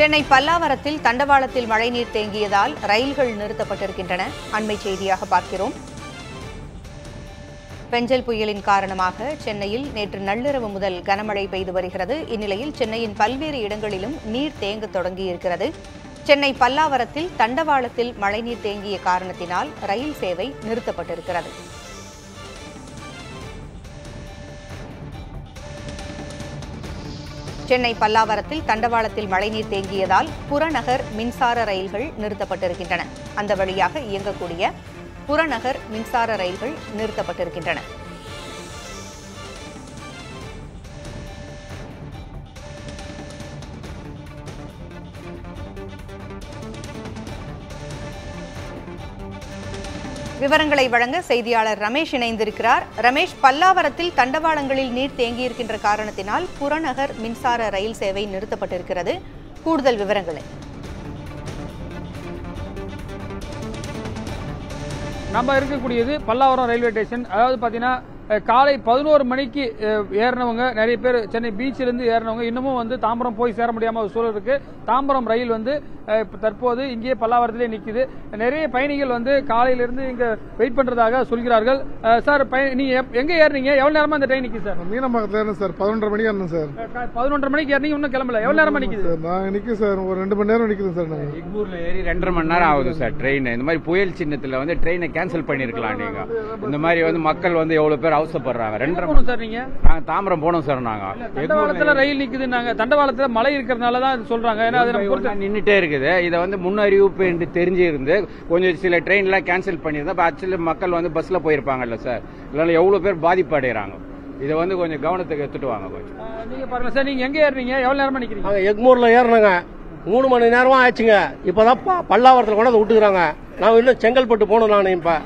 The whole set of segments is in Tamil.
சென்னை பல்லாவரத்தில் தண்டவாளத்தில் மழைநீர் தேங்கியதால் ரயில்கள் நிறுத்தப்பட்டிருக்கின்றன. அண்மை செய்தியாக பார்க்கிறோம். பெஞ்சல் புயலின் காரணமாக சென்னையில் நேற்று நள்ளிரவு முதல் கனமழை பெய்து வருகிறது. இந்நிலையில் சென்னையின் பல்வேறு இடங்களிலும் நீர் தேங்க தொடங்கியிருக்கிறது. சென்னை பல்லாவரத்தில் தண்டவாளத்தில் மழைநீர் தேங்கிய காரணத்தினால் ரயில் சேவை நிறுத்தப்பட்டிருக்கிறது. சென்னை பல்லாவரத்தில் தண்டவாளத்தில் மழைநீர் தேங்கியதால் புறநகர் மின்சார ரயில்கள் நிறுத்தப்பட்டிருக்கின்றன. அந்த வழியாக இயங்கக்கூடிய புறநகர் மின்சார ரயில்கள் நிறுத்தப்பட்டிருக்கின்றன. விவரங்களை வழங்க செய்தியாளர் ரமேஷ் இணைந்திருக்கிறார். ரமேஷ், பல்லாவரத்தில் தண்டவாளங்களில் நீர் தேங்கியிருக்கின்ற காரணத்தினால் புறநகர் மின்சார ரயில் சேவை நிறுத்தப்பட்டிருக்கிறது. கூடுதல் விவரங்களை நம்ம இருக்கக்கூடியது பல்லாவரம் ரயில்வே ஸ்டேஷன். அதாவது பார்த்தீங்கன்னா காலை 11 மணிக்கு ஏறினவங்க நிறைய பேர் சென்னை பீச்சிலிருந்து ஏறினவங்க இன்னமும் வந்து தாம்பரம் போய் சேர முடியாம ஒரு சூழல் இருக்கு. தாம்பரம் ரயில் வந்து தற்போது இங்கே பல்லாவரத்திலே நிற்குது. நிறைய பயணிகள் வந்து காலையிலிருந்து இங்க வெயிட் பண்றதாக சொல்கிறார்கள். சார், நீங்க எங்க ஏறினீங்க? எவ்வளவு நேரமா இந்த ட்ரெயின் நிக்குது சார்? மீனம்பாக்கத்துல ஏறணும் சார். 11:30 மணிக்கு ஏறணும் சார். 11:30 மணிக்கு ஏறினீங்க, இன்னும் கிளம்பல. எவ்வளவு நேரமா நிக்குது? நான் நிக்கு சார், ஒரு 2 மணி நேரம் நிக்குது சார். நாங்க எக்மூர்ல ஏறி 2.5 மணி நேரம் ஆகுது சார் ட்ரெயின். இந்த மாதிரி புயல் சின்னத்துல வந்து ட்ரெயினை கேன்சல் பண்ணிருக்கலாம். நீங்க இந்த மாதிரி வந்து மக்கள் வந்து எவ்வளவு பேர் அவசரப்படுறாங்க. 2.5 சார் நீங்க நாங்க தாம்பரம் போனோம் சார். நாங்க தண்டவாளத்துல ரயில் நிக்குது. நாங்க தண்டவாளத்துல மழை இருக்கிறதுனால தான் சொல்றாங்க. ஏன்னா அது நின்னுட்டே இருக்குது. இதை வந்து முன்னறிவிப்பு என்று தெரிஞ்சிருந்து கொஞ்சம் சில ட்ரெயின் எல்லாம் கேன்சல் பண்ணியிருந்தா ஆக்சுவலி மக்கள் வந்து பஸ்ல போயிருப்பாங்கல்ல சார். இதனால எவ்வளவு பேர் பாதிப்பு அடைகிறாங்க. இதை வந்து கொஞ்சம் கவனத்துக்கு எடுத்துட்டு வாங்க. கொஞ்சம் நீங்க பாருங்க சார், நீங்க எங்க ஏறீங்க? எவ்வளவு நேரமா நிக்கிறீங்க? எக்மூர்ல ஏறினாங்க. 3 மணி நேரமா ஆச்சுங்க. இப்பதான் பல்லாவரத்தில் கொண்டு வந்து விட்டுக்கிறாங்க. நான் இன்னும் செங்கல்பட்டு போகணும். நான் இப்ப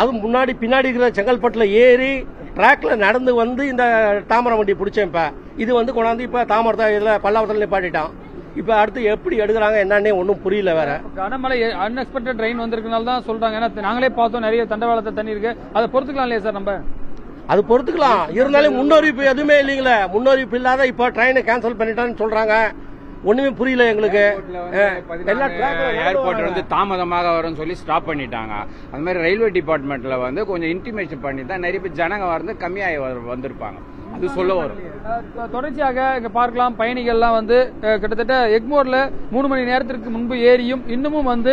அது முன்னாடி பின்னாடி இருக்கிற செங்கல்பட்டுல ஏறி டிராக்ல நடந்து வந்து இந்த தாமரம் வண்டி பிடிச்சேன். இப்ப இது வந்து கொண்டாந்து இப்ப தாமரத்தை இதுல பல்லாவரத்தில் நிப்பாட்டிட்டான். இப்ப அடுத்து எப்படி எடுக்கிறாங்க என்னன்னே ஒன்னும் புரியல. வேற கனமழை அன்எக்ஸ்பெக்டட் ட்ரெயின் வந்திருக்கனால தான் சொல்றாங்க. ஏன்னா நாங்களே பார்த்தோம் நிறைய தண்டவாளத்தை தண்ணி இருக்கு. அதை பொறுத்துக்கலாம் இல்லையா சார்? நம்ம அது பொறுத்துக்கலாம். இருந்தாலும் முன்னறிவிப்பு எதுவுமே இல்லைங்களே. முன்னறிவிப்பு இல்லாத இப்ப ட்ரெயினை கேன்சல் பண்ணிட்டான்னு சொல்றாங்க. ஒண்ணுமே புரியல எங்களுக்கு. ஏர்போர்ட் வந்து தாமதமாக வரும்னு சொல்லி ஸ்டாப் பண்ணிட்டாங்க. அந்த மாதிரி ரயில்வே டிபார்ட்மெண்ட்ல வந்து கொஞ்சம் இன்டிமேஷன் பண்ணி தான் நிறைய பேர் ஜனங்க வந்து கம்மியாகி வந்திருப்பாங்க. அது சொல்ல வரும். தொடர்ச்சியாக இங்க பார்க்கலாம், பயணிகள்லாம் வந்து கிட்டத்தட்ட எக்மோர்ல 3 மணி நேரத்திற்கு முன்பு ஏறியும் இன்னமும் வந்து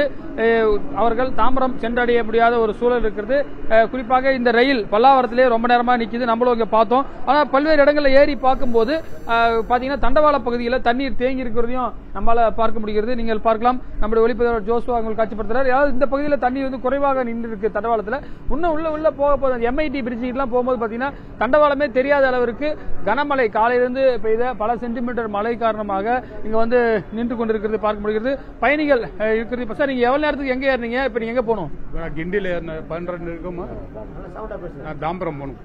அவர்கள் தாம்பரம் சென்றடைய முடியாத ஒரு சூழல் இருக்கிறது. குறிப்பாக இந்த ரயில் பல்லாவரத்திலே ரொம்ப நேரமா நிக்குது. நம்மளும் இங்க பார்த்தோம். ஆனா பல்வேறு இடங்கள்ல ஏறி பார்க்கும்போது பாத்தீங்கன்னா தண்டவாள பகுதியில் தண்ணீர் தேங்கி இருக்கிறதையும் நம்மளால பார்க்க முடிகிறது. நீங்கள் பார்க்கலாம், நம்முடைய ஒளிப்பதிவாளர் ஜோசுவா உங்களுக்கு காட்சிப்படுத்துறாரு. அதாவது இந்த பகுதியில் தண்ணீர் வந்து குறைவாக நின்று இருக்கு தண்டவாளத்தில். இன்னும் உள்ள போக போது MIT பிரிட்ஜ் எல்லாம் போகும்போது பாத்தீங்கன்னா தண்டவாளமே தெரியாத அளவிற்கு கனமழை காலையிலிருந்து பெய்த பல சென்டிமீட்டர் மழை காரணமாக இங்க வந்து நின்று கொண்டிருக்கிறது பார்க்க முடிகிறது. பயணிகள் இருக்கிறது. சார், நீங்க எவ்வளவு நேரத்துக்கு எங்க ஏறினீங்க? இப்ப நீங்க எங்க போகணும்? கிண்டில 12 இருக்குமா? நான் தாம்பரம் போகணும்.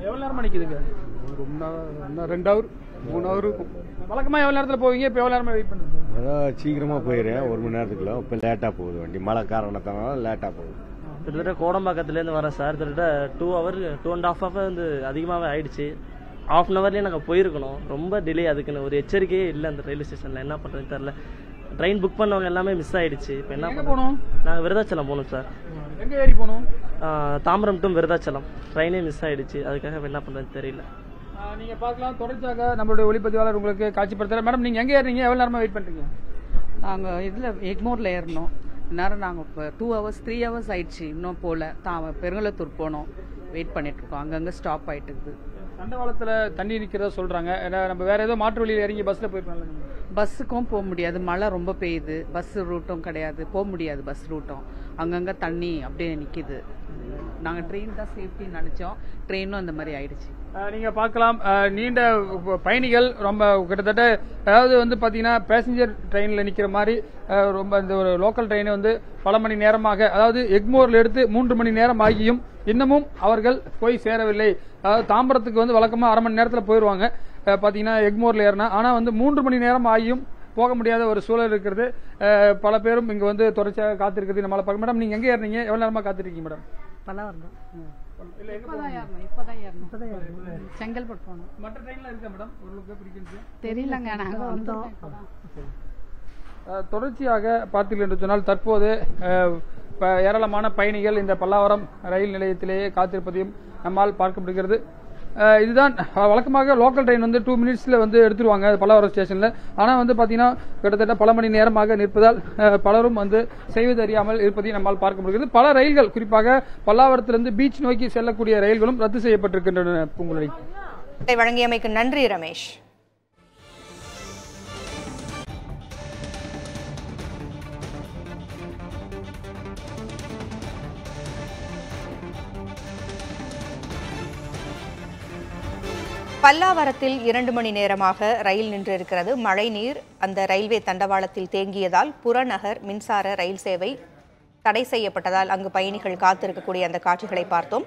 எவ்வளவு நேரமா நிக்குதுங்க? 2 ஹவர் 3 ஹவர் இருக்கும். வழக்கமா எவ்வளவு நேரத்துல போவீங்க? இப்ப எவ்வளவு நேரமா வெயிட் பண்ணுங்க? சீக்கிரமா போயிடுறேன். 1 மணி நேரத்துக்குள்ள. இப்ப லேட்டா போகுது வண்டி. மழை காரணத்தினால லேட்டா போகுது. கிட்டத்தட்ட கோடம்பாக்கத்துலேருந்து வரேன் சார். கிட்டத்தட்ட 2 ஹவர் 2.5 ஹவர் வந்து அதிகமாகவே ஆயிடுச்சு. ½ அன் ஹவர்லேயே நாங்கள் போயிருக்கணும். ரொம்ப டிலே. அதுக்குன்னு ஒரு எச்சரிக்கையே இல்லை அந்த ரயில்வே ஸ்டேஷனில். என்ன பண்ணுறதுன்னு தெரில. ட்ரெயின் புக் பண்ணவங்க எல்லாமே மிஸ் ஆயிடுச்சு. இப்போ என்ன போகணும்? நாங்கள் விருதாச்சலம் போகணும் சார். எங்கே ஏறி போகணும்? தாம்பரம் டு விருதாச்சலம். ட்ரெயினே மிஸ் ஆயிடுச்சு. அதுக்காக என்ன பண்ணுறதுன்னு தெரியல. நீங்க பார்க்கலாம், தொடர்ச்சியாக நம்மளுடைய ஒளிப்பதிவாளர் உங்களுக்கு காட்சிப்படுத்துறாரு. மேடம், நீங்க எங்க ஏறீங்க? எவ்வளவு நேரமா வெயிட் பண்றீங்க? நாங்க இதுல எக்மோர்ல ஏறணும். நேரம் நாங்க 2 ஹவர்ஸ் 3 ஹவர்ஸ் ஆயிடுச்சு. இன்னும் போல பெருங்கலத்தூர் போனோம். வெயிட் பண்ணிட்டு இருக்கோம். அங்கங்க ஸ்டாப் ஆயிட்டு இருக்குது. தண்டவாளத்துல தண்ணி நிக்கிறத சொல்றாங்க. ஏன்னா நம்ம வேற ஏதோ மாற்று வழியில் இறங்கி பஸ்ல போயிருக்கோம். பஸ்ஸுக்கும் போக முடியாது. மழை ரொம்ப பெய்யுது. பஸ் ரூட்டும் கிடையாது. போக முடியாது பஸ் ரூட்டும். அங்கங்க தண்ணி அப்படியே நிக்குது. நாங்க ட்ரெயின் தான் சேஃப்டின்னு நினைச்சோம். ட்ரெயினும் அந்த மாதிரி ஆயிடுச்சு. நீங்க பார்க்கலாம், நீண்ட பயணிகள் ரொம்ப கிட்டத்தட்ட அதாவது வந்து பாத்தீங்கன்னா பேசஞ்சர் ட்ரெயின்ல நிக்கிற மாதிரி ரொம்ப இந்த ஒரு லோக்கல் ட்ரெயினை வந்து பல மணி நேரமாக, அதாவது எக்மோர்ல எடுத்து 3 மணி நேரம் ஆகியும் இன்னமும் அவர்கள் போய் சேரவில்லை. அதாவது தாம்பரத்துக்கு வந்து வழக்கமா அரை மணி நேரத்துல போயிருவாங்க பாத்தீங்கன்னா எக்மோர்ல ஏறினா. ஆனா வந்து 3 மணி நேரம் ஆகியும் போக முடியாத ஒரு சூழல் இருக்கிறது. பல பேரும் இங்க வந்து தொடர்ச்சியாக காத்திருக்கிறது நம்மளால பார்க்க. மேடம், நீங்க எங்க ஏறினீங்க? எவ்வளவு நேரமா காத்திருக்கீங்க மேடம்? பல்லாவரம் தான். செங்கல்பட்டு போனோம். மற்ற ட்ரெயின்ல இருக்கா மேடம்? உங்களுக்கு பிடிக்குது தெரியலங்க. நாங்க வந்தோம். தொடர்ச்சியாக பார்த்தீர்கள் என்று சொன்னால் தற்போது ஏராளமான பயணிகள் இந்த பல்லாவரம் ரயில் நிலையத்திலேயே காத்திருப்பதையும் நம்மால் பார்க்க முடிகிறது. இதுதான் வழக்கமாக லோக்கல் ட்ரெயின் வந்து 2 மினிட்ஸ்ல வந்து எடுத்துருவாங்க பல்லாவரம் ஸ்டேஷன்ல. ஆனால் வந்து பார்த்தீங்கன்னா கிட்டத்தட்ட பல மணி நேரமாக நிற்பதால் பலரும் வந்து செய்வது அறியாமல் இருப்பதையும் நம்மால் பார்க்க முடிகிறது. பல ரயில்கள் குறிப்பாக பல்லாவரத்திலிருந்து பீச் நோக்கி செல்லக்கூடிய ரயில்களும் ரத்து செய்யப்பட்டிருக்கின்றன. பூங்குழலி, வழங்கியமைக்கு நன்றி ரமேஷ். பல்லாவரத்தில் 2 மணி நேரமாக ரயில் நின்றிருக்கிறது. மழை நீர் அந்த ரயில்வே தண்டவாளத்தில் தேங்கியதால் புறநகர் மின்சார ரயில் சேவை தடை செய்யப்பட்டதால் அங்கு பயணிகள் காத்திருக்கக்கூடிய அந்த காட்சிகளை பார்த்தோம்.